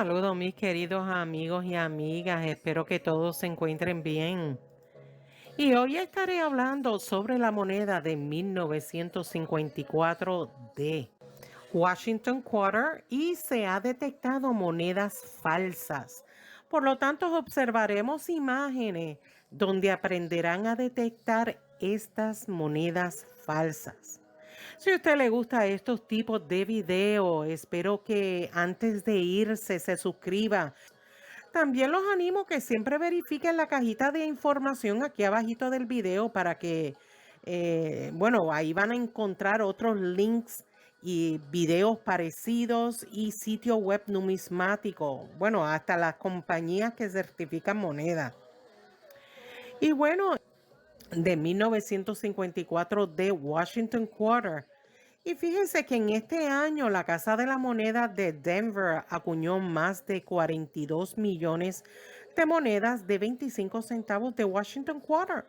Saludos mis queridos amigos y amigas, espero que todos se encuentren bien. Y hoy estaré hablando sobre la moneda de 1954 de Washington Quarter y se ha detectado monedas falsas. Por lo tanto, observaremos imágenes donde aprenderán a detectar estas monedas falsas. Si a usted le gusta estos tipos de video, espero que antes de irse se suscriba. También los animo que siempre verifiquen la cajita de información aquí abajito del video para que, bueno, ahí van a encontrar otros links y videos parecidos y sitio web numismático. Bueno, hasta las compañías que certifican moneda. Y bueno, de 1954 de Washington Quarter. Y fíjense que en este año la Casa de la Moneda de Denver acuñó más de 42 millones de monedas de 25 centavos de Washington Quarter.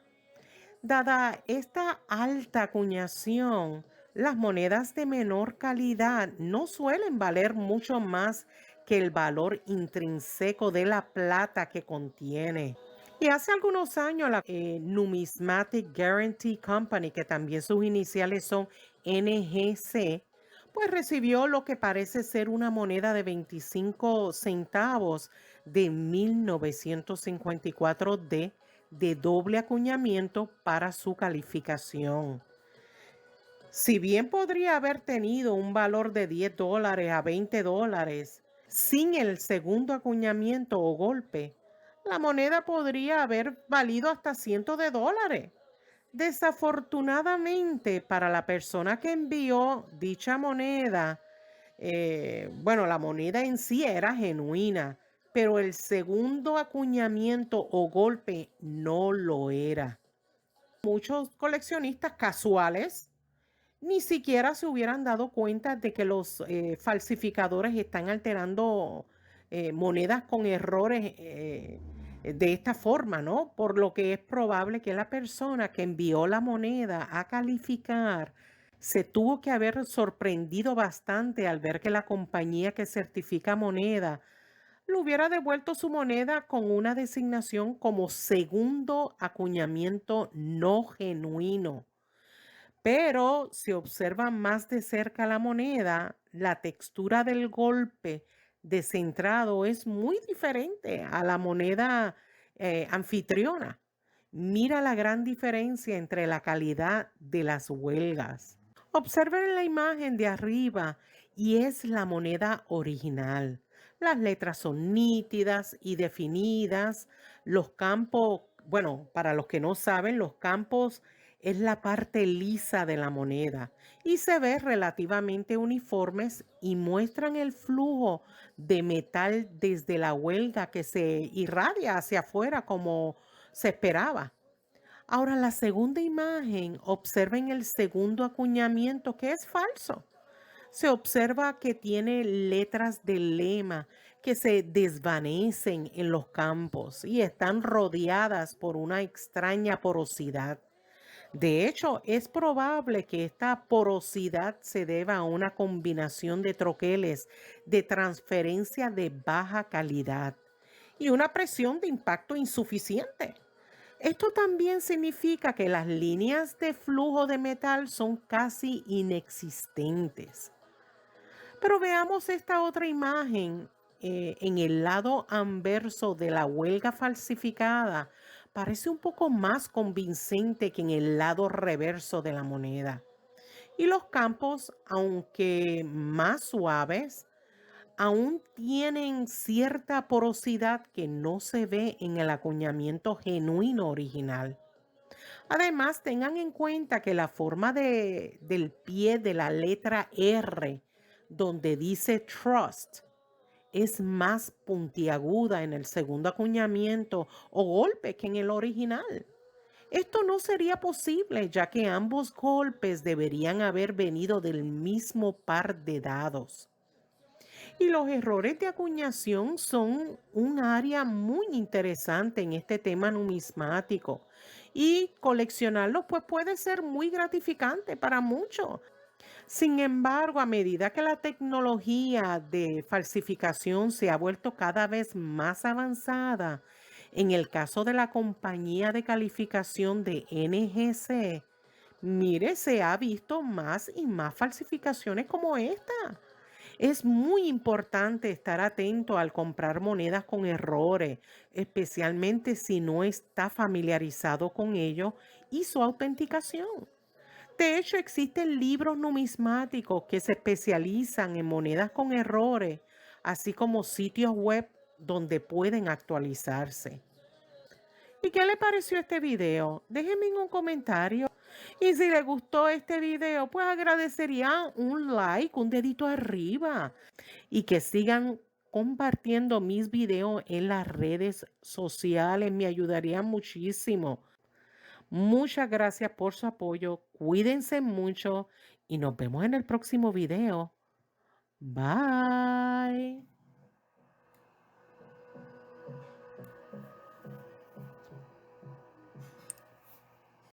Dada esta alta acuñación, las monedas de menor calidad no suelen valer mucho más que el valor intrínseco de la plata que contiene. Y hace algunos años la Numismatic Guarantee Company, que también sus iniciales son NGC, pues recibió lo que parece ser una moneda de 25 centavos de 1954 de doble acuñamiento para su calificación. Si bien podría haber tenido un valor de $10 a $20, sin el segundo acuñamiento o golpe, la moneda podría haber valido hasta cientos de dólares. Desafortunadamente, para la persona que envió dicha moneda, bueno, la moneda en sí era genuina, pero el segundo acuñamiento o golpe no lo era. Muchos coleccionistas casuales ni siquiera se hubieran dado cuenta de que los falsificadores están alterando monedas con errores de esta forma, ¿no? Por lo que es probable que la persona que envió la moneda a calificar se tuvo que haber sorprendido bastante al ver que la compañía que certifica moneda le hubiera devuelto su moneda con una designación como segundo acuñamiento no genuino. Pero si observan más de cerca la moneda, la textura del golpe descentrado es muy diferente a la moneda anfitriona. Mira la gran diferencia entre la calidad de las huelgas. Observen la imagen de arriba y es la moneda original. Las letras son nítidas y definidas. Los campos, bueno, para los que no saben, los campos es la parte lisa de la moneda y se ve relativamente uniformes y muestran el flujo de metal desde la huelga que se irradia hacia afuera como se esperaba. Ahora, la segunda imagen, observen el segundo acuñamiento que es falso. Se observa que tiene letras de lema que se desvanecen en los campos y están rodeadas por una extraña porosidad. De hecho, es probable que esta porosidad se deba a una combinación de troqueles de transferencia de baja calidad y una presión de impacto insuficiente. Esto también significa que las líneas de flujo de metal son casi inexistentes. Pero veamos esta otra imagen. En el lado anverso de la huelga falsificada parece un poco más convincente que en el lado reverso de la moneda. Y los campos, aunque más suaves, aún tienen cierta porosidad que no se ve en el acuñamiento genuino original. Además, tengan en cuenta que la forma del pie de la letra R, donde dice trust, es más puntiaguda en el segundo acuñamiento o golpe que en el original. Esto no sería posible, ya que ambos golpes deberían haber venido del mismo par de dados. Y los errores de acuñación son un área muy interesante en este tema numismático. Y coleccionarlos pues puede ser muy gratificante para muchos. Sin embargo, a medida que la tecnología de falsificación se ha vuelto cada vez más avanzada, en el caso de la compañía de calificación de NGC, mire, se ha visto más y más falsificaciones como esta. Es muy importante estar atento al comprar monedas con errores, especialmente si no está familiarizado con ello y su autenticación. De hecho, existen libros numismáticos que se especializan en monedas con errores, así como sitios web donde pueden actualizarse. ¿Y qué le pareció este video? Déjenme en un comentario. Y si le gustó este video, pues agradecería un like, un dedito arriba y que sigan compartiendo mis videos en las redes sociales. Me ayudaría muchísimo. Muchas gracias por su apoyo. Cuídense mucho y nos vemos en el próximo video. Bye.